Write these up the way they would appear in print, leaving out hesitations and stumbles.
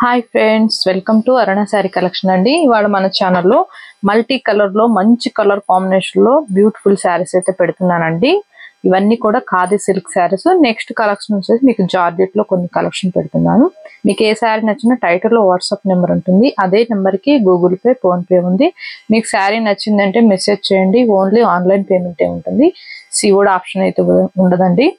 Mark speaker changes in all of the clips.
Speaker 1: Hi friends, welcome to Aruna sari collection అండి. ఇవాళ మన ఛానల్లో మల్టీ కలర్ లో మంచి కలర్ కాంబినేషన్ లో బ్యూటిఫుల్ శారీస్ అయితే పెడుతున్నానండి. ఇవన్నీ కూడా khadi silk saris. Next collection వచ్చేసి మీకు జార్జెట్ లో కొన్ని కలెక్షన్ పెడుతున్నాను. మీకు ఏ శారీ నచ్చినా టైటిల్ లో వాట్సాప్ నెంబర్ ఉంటుంది. అదే నెంబర్ కి గూగుల్ పే, ఫోన్ పే ఉంది. మీకు శారీ నచ్చిందంటే మెసేజ్ చేయండి. ఓన్లీ ఆన్లైన్ పేమెంట్ ఉంటుంది. సిఓడి ఆప్షన్ అయితే ఉండదండి.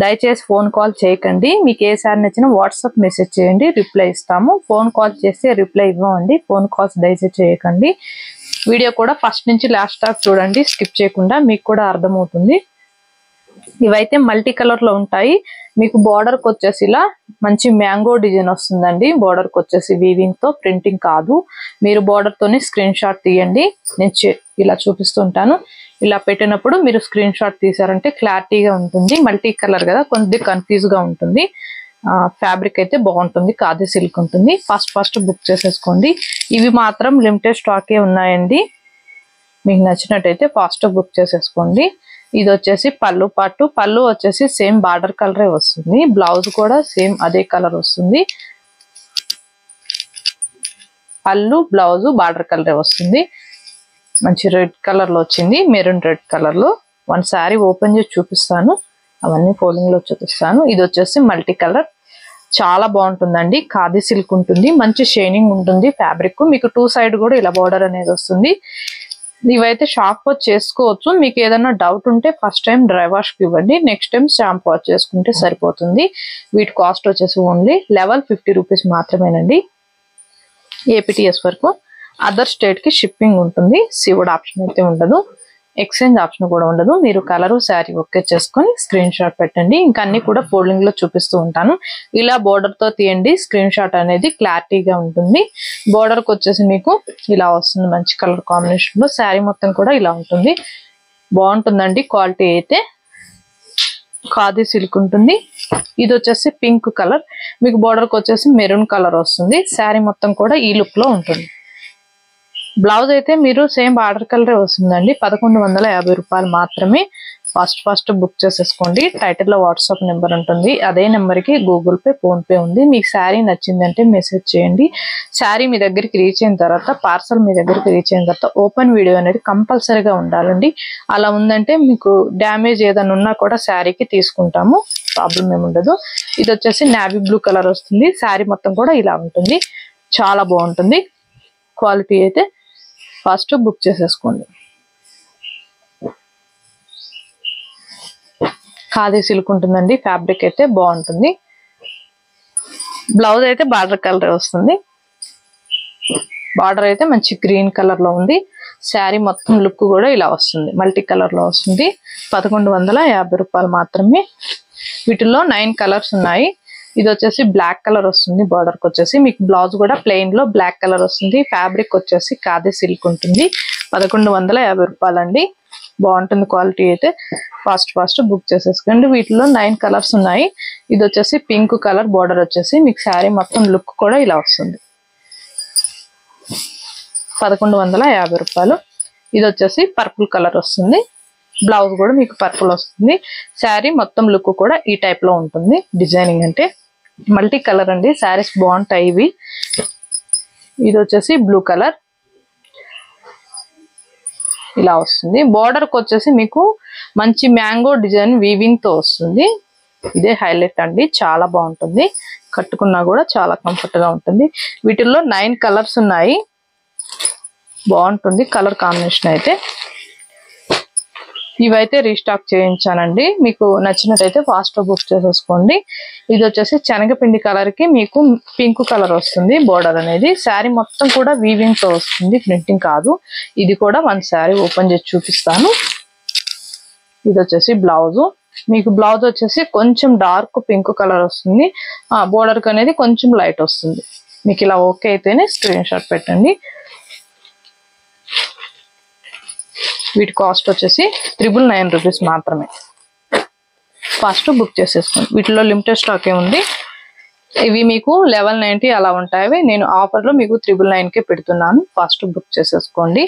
Speaker 1: దయచేసి ఫోన్ కాల్ చేయకండి. మీకు ఏ సారి నచ్చినా వాట్సాప్ మెసేజ్ చేయండి, రిప్లై ఇస్తాము. ఫోన్ కాల్ చేస్తే రిప్లై ఇవ్వమండి. ఫోన్ కాల్స్ దయచేసి చేయకండి. వీడియో కూడా ఫస్ట్ నుంచి లాస్ట్ దాకా చూడండి, స్కిప్ చేయకుండా, మీకు కూడా అర్థమవుతుంది. ఇవైతే మల్టీ కలర్ లో ఉంటాయి. మీకు బోర్డర్ కి వచ్చేసి ఇలా మంచి మ్యాంగో డిజైన్ వస్తుందండి. బోర్డర్ కి వచ్చేసి వీవింగ్ తో, ప్రింటింగ్ కాదు. మీరు బోర్డర్ తోనే స్క్రీన్ షాట్ తీయండి. నేను ఇలా చూపిస్తుంటాను. ఇలా పెట్టినప్పుడు మీరు స్క్రీన్ షాట్ తీసారంటే క్లారిటీగా ఉంటుంది. మల్టీ కలర్ కదా, కొంచెం కన్ఫ్యూజ్ గా ఉంటుంది. ఫ్యాబ్రిక్ అయితే బాగుంటుంది, ఖాదీ సిల్క్ ఉంటుంది. ఫస్ట్ బుక్ చేసేసుకోండి. ఇవి మాత్రం లిమిటెడ్ స్టాకే ఉన్నాయండి. మీకు నచ్చినట్టయితే ఫాస్ట్ బుక్ చేసేసుకోండి. ఇది వచ్చేసి పళ్ళు పాటు. పళ్ళు వచ్చేసి సేమ్ బార్డర్ కలరే వస్తుంది. బ్లౌజ్ కూడా సేమ్ అదే కలర్ వస్తుంది. పళ్ళు బ్లౌజ్ బార్డర్ కలరే వస్తుంది. మంచి రెడ్ కలర్ లో వచ్చింది, మెరూన్ రెడ్ కలర్ లో. వన్ శారీ ఓపెన్ చేసి చూపిస్తాను, అవన్నీ ఫోల్డింగ్ లో చూపిస్తాను. ఇది వచ్చేసి మల్టీ కలర్, చాలా బాగుంటుందండి. ఖాదీ సిల్క్ ఉంటుంది, మంచి షైనింగ్ ఉంటుంది ఫ్యాబ్రిక్. మీకు టూ సైడ్ కూడా ఇలా బోర్డర్ అనేది వస్తుంది. ఇవైతే షాప్ వాష్ చేసుకోవచ్చు. మీకు ఏదైనా డౌట్ ఉంటే ఫస్ట్ టైం డ్రై వాష్ కి ఇవ్వండి, నెక్స్ట్ టైం షాంపూ వాష్ చేసుకుంటే సరిపోతుంది. వీటి కాస్ట్ వచ్చేసి ఓన్లీ 1150 రూపీస్ మాత్రమేనండి. ఏపీటీఎస్ వరకు. అదర్ స్టేట్ కి షిప్పింగ్ ఉంటుంది. సిఓడి ఆప్షన్ అయితే ఉండదు. ఎక్స్చేంజ్ ఆప్షన్ కూడా ఉండదు. మీరు కలరు శారీ ఓకే చేసుకొని స్క్రీన్ షాట్ పెట్టండి. ఇంకా అన్ని కూడా ఫోల్డింగ్ లో చూపిస్తూ ఉంటాను. ఇలా బోర్డర్ తో తీయండి, స్క్రీన్ షాట్ అనేది క్లారిటీగా ఉంటుంది. బోర్డర్ కి వచ్చేసి మీకు ఇలా వస్తుంది, మంచి కలర్ కాంబినేషన్ లో. శారీ మొత్తం కూడా ఇలా ఉంటుంది, బాగుంటుందండి. క్వాలిటీ అయితే ఖాదీ సిల్క్ ఉంటుంది. ఇది వచ్చేసి పింక్ కలర్, మీకు బోర్డర్ కి వచ్చేసి మెరూన్ కలర్ వస్తుంది. శారీ మొత్తం కూడా ఈ లుక్ లో ఉంటుంది. బ్లౌజ్ అయితే మీరు సేమ్ బార్డర్ కలరే వస్తుందండి. 1150 రూపాయలు మాత్రమే. ఫస్ట్ బుక్ చేసేసుకోండి. టైటిల్ లో వాట్సాప్ నెంబర్ ఉంటుంది. అదే నెంబర్ కి గూగుల్ పే, ఫోన్ పే ఉంది. మీకు శారీ నచ్చిందంటే మెసేజ్ చేయండి. శారీ మీ దగ్గరికి రీచ్ అయిన తర్వాత, పార్సల్ మీ దగ్గరికి రీచ్ అయిన తర్వాత ఓపెన్ వీడియో అనేది కంపల్సరీగా ఉండాలండి. అలా ఉందంటే మీకు డ్యామేజ్ ఏదైనా ఉన్నా కూడా శారీకి తీసుకుంటాము, ప్రాబ్లం ఏమి ఉండదు. ఇది వచ్చేసి నావీ బ్లూ కలర్ వస్తుంది. శారీ మొత్తం కూడా ఇలా ఉంటుంది, చాలా బాగుంటుంది. క్వాలిటీ అయితే ఫస్ట్ బుక్ చేసేసుకోండి. ఖాదీ సిల్క్ ఉంటుందండి. ఫ్యాబ్రిక్ అయితే బాగుంటుంది. బ్లౌజ్ అయితే బార్డర్ కలర్ వస్తుంది. బార్డర్ అయితే మంచి గ్రీన్ కలర్ లో ఉంది. శారీ మొత్తం లుక్ కూడా ఇలా వస్తుంది, మల్టీ కలర్ లో వస్తుంది. 1150 రూపాయలు మాత్రమే. వీటిల్లో 9 కలర్స్ ఉన్నాయి. ఇది వచ్చేసి బ్లాక్ కలర్ వస్తుంది. బార్డర్ కి వచ్చేసి మీకు బ్లౌజ్ కూడా ప్లెయిన్ లో బ్లాక్ కలర్ వస్తుంది. ఫ్యాబ్రిక్ వచ్చేసి ఖాదీ సిల్క్ ఉంటుంది. 1150 రూపాయలు అండి. బాగుంటుంది క్వాలిటీ అయితే. ఫస్ట్ బుక్ చేసేసుకోండి. వీటిలో 9 కలర్స్ ఉన్నాయి. ఇది వచ్చేసి పింక్ కలర్, బార్డర్ వచ్చేసి మీకు శారీ మొత్తం లుక్ కూడా ఇలా వస్తుంది. 1150 రూపాయలు. ఇది వచ్చేసి పర్పుల్ కలర్ వస్తుంది. బ్లౌజ్ కూడా మీకు పర్పుల్ వస్తుంది. శారీ మొత్తం లుక్ కూడా ఈ టైప్ లో ఉంటుంది. డిజైనింగ్ అంటే మల్టీ కలర్ అండి. శారీస్ బాగుంటాయి ఇవి. ఇది వచ్చేసి బ్లూ కలర్, ఇలా వస్తుంది. బోర్డర్ కి వచ్చేసి మీకు మంచి మ్యాంగో డిజైన్ వీవింగ్ తో వస్తుంది. ఇదే హైలైట్ అండి, చాలా బాగుంటుంది. కట్టుకున్నా కూడా చాలా కంఫర్ట్ గా ఉంటుంది. వీటిల్లో 9 కలర్స్ ఉన్నాయి. బాగుంటుంది కలర్ కాంబినేషన్ అయితే. ఇవైతే రీస్టాక్ చేయించానండి. మీకు నచ్చినట్టయితే ఫాస్ట్ బుక్ చేసేసుకోండి. ఇది వచ్చేసి శనగపిండి కలర్ కి మీకు పింక్ కలర్ వస్తుంది. బోర్డర్ అనేది శారీ మొత్తం కూడా వీవింగ్ తో వస్తుంది, ప్రింటింగ్ కాదు. ఇది కూడా వన్ శారీ ఓపెన్ చేసి చూపిస్తాను. ఇది వచ్చేసి బ్లౌజ్. మీకు బ్లౌజ్ వచ్చేసి కొంచెం డార్క్ పింక్ కలర్ వస్తుంది. బోర్డర్ కి అనేది కొంచెం లైట్ వస్తుంది. మీకు ఇలా ఓకే అయితేనే స్క్రీన్ షాట్ పెట్టండి. వీటి కాస్ట్ వచ్చేసి 999 రూపీస్ మాత్రమే. ఫస్ట్ బుక్ చేసేసుకోండి. వీటిలో లిమిటెడ్ స్టాక్ ఉంది. ఇవి మీకు 1190 అలా ఉంటాయి. నేను ఆఫర్ లో మీకు 999 కే పెడుతున్నాను. ఫస్ట్ బుక్ చేసేసుకోండి.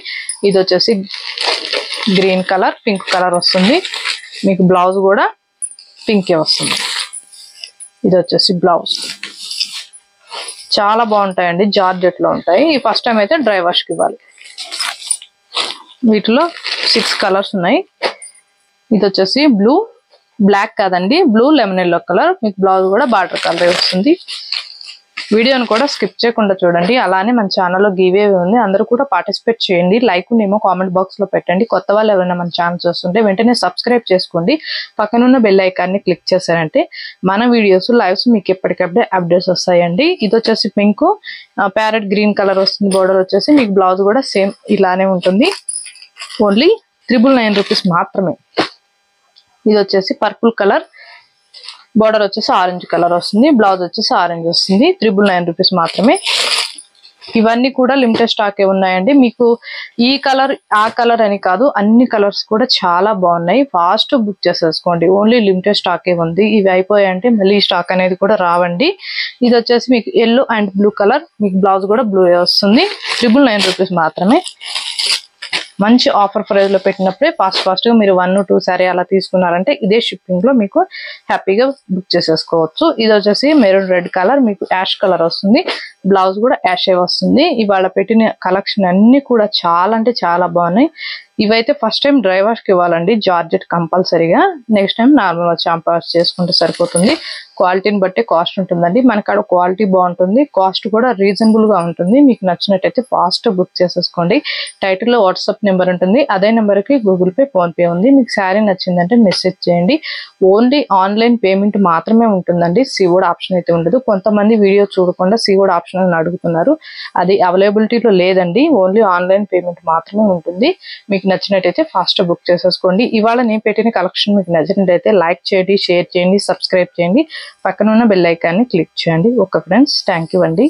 Speaker 1: ఇది వచ్చేసి గ్రీన్ కలర్, పింక్ కలర్ వస్తుంది. మీకు బ్లౌజ్ కూడా పింకే వస్తుంది. ఇది వచ్చేసి బ్లౌజ్. చాలా బాగుంటాయండి, జార్జెట్ లో ఉంటాయి. ఈ ఫస్ట్ టైం అయితే డ్రై వాష్ కి ఇవ్వాలి. వీటిలో 6 కలర్స్ ఉన్నాయి. ఇది వచ్చేసి బ్లూ, బ్లాక్ కాదండి, బ్లూ లెమన్ ఎల్లో కలర్. మీకు బ్లౌజ్ కూడా బార్డర్ కలర్ వస్తుంది. వీడియోని కూడా స్కిప్ చేయకుండా చూడండి. అలానే మన ఛానల్లో గివ్ అవే ఉంది, అందరూ కూడా పార్టిసిపేట్ చేయండి. లైక్ నేమో కామెంట్ బాక్స్ లో పెట్టండి. కొత్త వాళ్ళు ఎవరైనా మన ఛానల్ చూస్తుంటే వెంటనే సబ్స్క్రైబ్ చేసుకోండి. పక్కనున్న బెల్ ఐకాన్ని క్లిక్ చేశారంటే మన వీడియోస్ లైవ్స్ మీకు ఎప్పటికప్పుడే అప్డేట్స్ వస్తాయండి. ఇది వచ్చేసి పింక్, ప్యారెట్ గ్రీన్ కలర్ వస్తుంది. బోర్డర్ వచ్చేసి మీకు బ్లౌజ్ కూడా సేమ్ ఇలానే ఉంటుంది. ఓన్లీ 999 రూపీస్ మాత్రమే. ఇది వచ్చేసి పర్పుల్ కలర్, బోర్డర్ వచ్చేసి ఆరెంజ్ కలర్ వస్తుంది. బ్లౌజ్ వచ్చేసి ఆరెంజ్ వస్తుంది. 999 రూపీస్ మాత్రమే. ఇవన్నీ కూడా లిమిటెడ్ స్టాకే ఉన్నాయండి. మీకు ఈ కలర్ ఆ కలర్ అని కాదు, అన్ని కలర్స్ కూడా చాలా బాగున్నాయి. ఫాస్ట్ బుక్ చేసేసుకోండి. ఓన్లీ లిమిటెడ్ స్టాకే ఉంది. ఇవి అయిపోయాయంటే మళ్ళీ స్టాక్ అనేది కూడా రావండి. ఇది వచ్చేసి మీకు ఎల్లో అండ్ బ్లూ కలర్, మీకు బ్లౌజ్ కూడా బ్లూ వస్తుంది. 999 రూపీస్ మాత్రమే. మంచి ఆఫర్ ప్రైస్ లో పెట్టినప్పుడే ఫాస్ట్ గా మీరు 1 2 సారీ అలా తీసుకున్నారంటే ఇదే షిప్పింగ్ లో మీకు హ్యాపీగా బుక్ చేసేసుకోవచ్చు. ఇది వచ్చేసి మెరూన్ రెడ్ కలర్, మీకు యాష్ కలర్ వస్తుంది. బ్లౌజ్ కూడా యాషే వస్తుంది. ఇవాళ పెట్టిన కలెక్షన్ అన్ని కూడా చాలా అంటే చాలా బాగున్నాయి. ఇవైతే ఫస్ట్ టైం డ్రై వాష్ కి ఇవ్వాలండి, జార్జెట్ కంపల్సరీగా. Next time normal champ wash చేసుకుంటే సరిపోతుంది. క్వాలిటీని బట్టి కాస్ట్ ఉంటుందండి. మనకాడ క్వాలిటీ బాగుంటుంది, కాస్ట్ కూడా రీజనబుల్ గా ఉంటుంది. మీకు నచ్చినట్టయితే ఫాస్ట్ బుక్ చేసేసుకోండి. టైటిల్ లో వాట్సాప్ నెంబర్ ఉంటుంది, అదే నెంబర్ కి గూగుల్ పే, ఫోన్ పే ఉంది. మీకు శారీ నచ్చిందంటే మెసేజ్ చేయండి. ఓన్లీ ఆన్లైన్ పేమెంట్ మాత్రమే ఉంటుందండి, సిఓడి ఆప్షన్ అయితే ఉండదు. కొంతమంది వీడియో చూడకుండా సిఓడి ఆప్షన్ అని అడుగుతున్నారు, అది అవైలబిలిటీలో లేదండి. ఓన్లీ ఆన్లైన్ పేమెంట్ మాత్రమే ఉంటుంది. మీకు నచ్చినట్టయితే ఫాస్ట్ బుక్ చేసేసుకోండి. ఇవాళ నేను పెట్టిన కలెక్షన్ మీకు నచ్చినట్టయితే లైక్ చేయండి, షేర్ చేయండి, సబ్స్క్రైబ్ చేయండి. పక్కన ఉన్న బెల్ ఐకాన్ని క్లిక్ చేయండి. ఓకే ఫ్రెండ్స్, థ్యాంక్ యూ అండి.